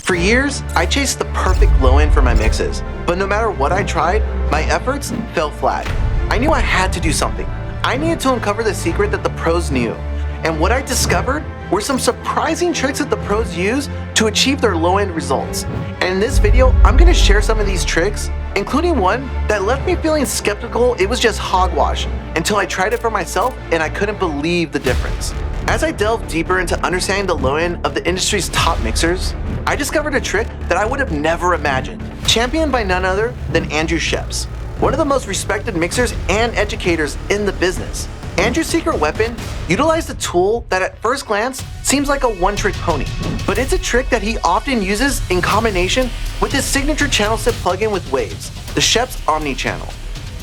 For years, I chased the perfect low end for my mixes, but no matter what I tried, my efforts fell flat. I knew I had to do something. I needed to uncover the secret that the pros knew. And what I discovered were some surprising tricks that the pros use to achieve their low-end results. And in this video, I'm going to share some of these tricks, including one that left me feeling skeptical it was just hogwash until I tried it for myself and I couldn't believe the difference. As I delved deeper into understanding the low end of the industry's top mixers, I discovered a trick that I would have never imagined, championed by none other than Andrew Scheps, one of the most respected mixers and educators in the business. Andrew's secret weapon utilized a tool that at first glance seems like a one-trick pony, but it's a trick that he often uses in combination with his signature channel strip plugin with Waves, the Scheps Omni Channel.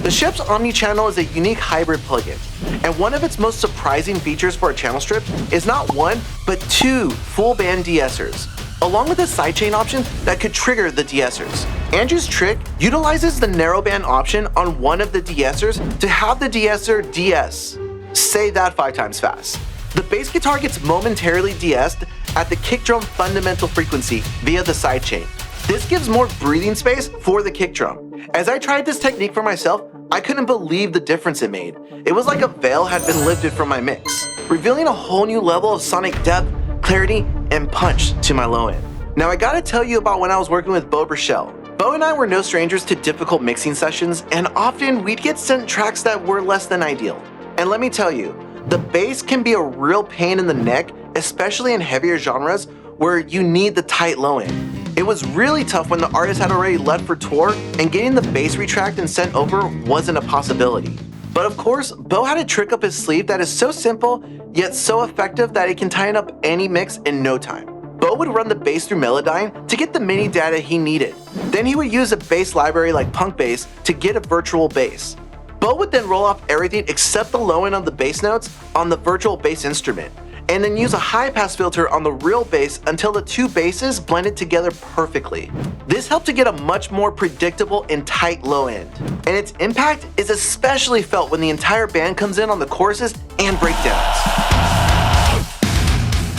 The Scheps Omni Channel is a unique hybrid plugin, and one of its most surprising features for a channel strip is not one, but two full-band de-essers, along with a sidechain option that could trigger the de-essers. Andrew's trick utilizes the narrowband option on one of the de-essers to have the de-esser de-ess. Say that 5 times fast. The bass guitar gets momentarily de-essed at the kick drum fundamental frequency via the sidechain. This gives more breathing space for the kick drum. As I tried this technique for myself, I couldn't believe the difference it made. It was like a veil had been lifted from my mix, revealing a whole new level of sonic depth, clarity, and punch to my low end. Now I gotta tell you about when I was working with Bo Burchell. Bo and I were no strangers to difficult mixing sessions, and often we'd get sent tracks that were less than ideal. And let me tell you, the bass can be a real pain in the neck, especially in heavier genres where you need the tight low end. It was really tough when the artist had already left for tour and getting the bass retracked and sent over wasn't a possibility. But of course, Bo had a trick up his sleeve that is so simple, yet so effective that it can tighten up any mix in no time. Bo would run the bass through Melodyne to get the MIDI data he needed. Then he would use a bass library like Punk Bass to get a virtual bass. Bo would then roll off everything except the low end of the bass notes on the virtual bass instrument, and then use a high-pass filter on the real bass until the two basses blended together perfectly. This helped to get a much more predictable and tight low end, and its impact is especially felt when the entire band comes in on the choruses and breakdowns.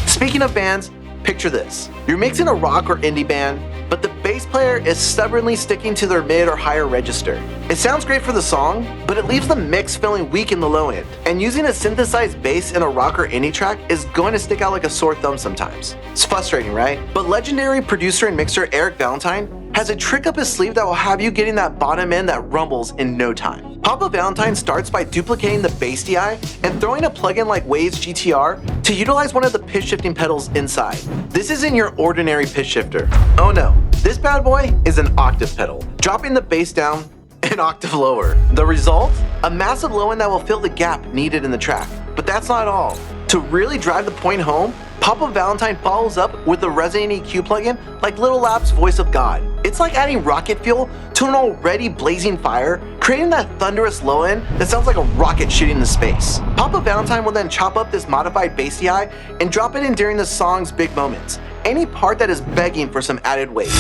Speaking of bands, picture this. You're mixing a rock or indie band, but the bass player is stubbornly sticking to their mid or higher register. It sounds great for the song, but it leaves the mix feeling weak in the low end, and using a synthesized bass in a rock or indie track is going to stick out like a sore thumb sometimes. It's frustrating, right? But legendary producer and mixer Eric Valentine has a trick up his sleeve that will have you getting that bottom end that rumbles in no time. Papa Valentine starts by duplicating the bass DI and throwing a plugin like Waves GTR to utilize one of the pitch shifting pedals inside. This isn't your ordinary pitch shifter. Oh no, this bad boy is an octave pedal, dropping the bass down an octave lower. The result? A massive low end that will fill the gap needed in the track. But that's not all. To really drive the point home, Papa Valentine follows up with the Resonant EQ plugin like Little Lab's Voice of God. It's like adding rocket fuel to an already blazing fire, creating that thunderous low end that sounds like a rocket shooting into space. Papa Valentine will then chop up this modified bass DI and drop it in during the song's big moments, any part that is begging for some added weight.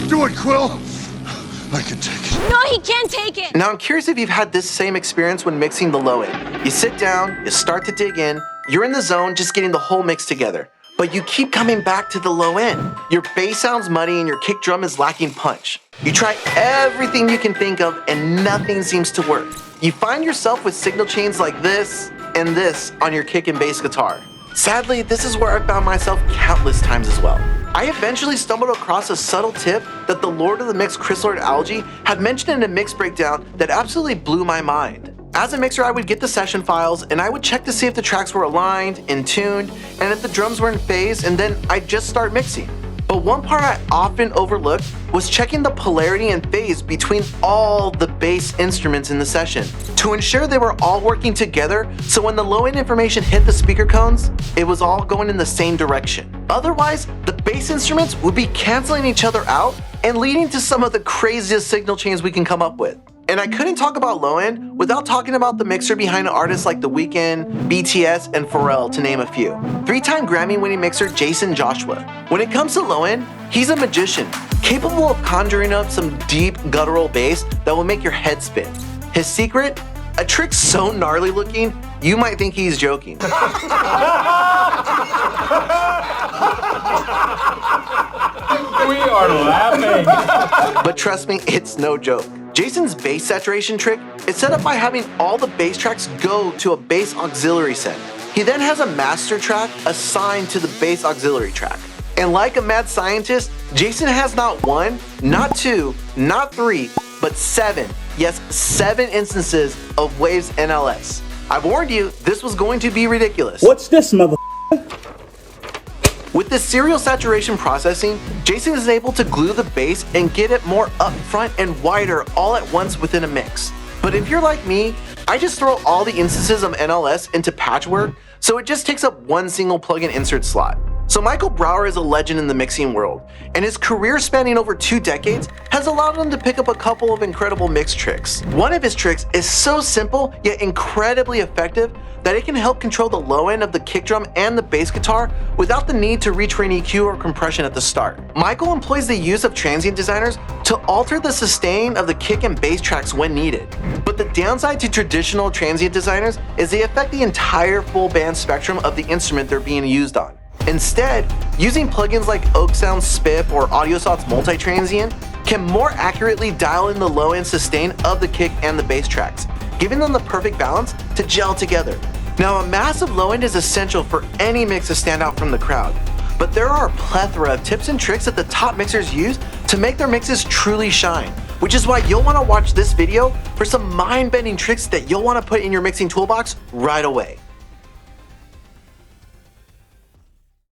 Do it, Quill! I can take it. No, he can't take it! Now I'm curious if you've had this same experience when mixing the low end. You sit down, you start to dig in, you're in the zone just getting the whole mix together, but you keep coming back to the low end. Your bass sounds muddy and your kick drum is lacking punch. You try everything you can think of and nothing seems to work. You find yourself with signal chains like this and this on your kick and bass guitar. Sadly, this is where I found myself countless times as well. I eventually stumbled across a subtle tip that the Lord of the Mix Chris Lord Algae had mentioned in a mix breakdown that absolutely blew my mind. As a mixer, I would get the session files and I would check to see if the tracks were aligned, in tuned, and if the drums were in phase, and then I'd just start mixing. But one part I often overlooked was checking the polarity and phase between all the bass instruments in the session to ensure they were all working together, so when the low-end information hit the speaker cones, it was all going in the same direction. Otherwise, the bass instruments would be canceling each other out and leading to some of the craziest signal chains we can come up with. And I couldn't talk about low end without talking about the mixer behind artists like The Weeknd, BTS, and Pharrell, to name a few. 3-time Grammy-winning mixer Jason Joshua. When it comes to low end, he's a magician, capable of conjuring up some deep guttural bass that will make your head spin. His secret? A trick so gnarly looking, you might think he's joking. We are laughing. But trust me, it's no joke. Jason's bass saturation trick is set up by having all the bass tracks go to a bass auxiliary set. He then has a master track assigned to the bass auxiliary track. And like a mad scientist, Jason has not one, not two, not three, but seven, yes, 7 instances of Waves NLS. I've warned you, this was going to be ridiculous. What's this, mother? With this serial saturation processing, Jason is able to glue the bass and get it more upfront and wider all at once within a mix. But if you're like me, I just throw all the instances of NLS into patchwork, so it just takes up one single plugin insert slot. So Michael Brower is a legend in the mixing world, and his career spanning over 2 decades has allowed him to pick up a couple of incredible mix tricks. One of his tricks is so simple yet incredibly effective that it can help control the low end of the kick drum and the bass guitar without the need to retrain EQ or compression at the start. Michael employs the use of transient designers to alter the sustain of the kick and bass tracks when needed. But the downside to traditional transient designers is they affect the entire full band spectrum of the instrument they're being used on. Instead, using plugins like Oak Sound Spiff or AudioSoft's Multi-Transient can more accurately dial in the low-end sustain of the kick and the bass tracks, giving them the perfect balance to gel together. Now, a massive low end is essential for any mix to stand out from the crowd, but there are a plethora of tips and tricks that the top mixers use to make their mixes truly shine, which is why you'll want to watch this video for some mind-bending tricks that you'll want to put in your mixing toolbox right away.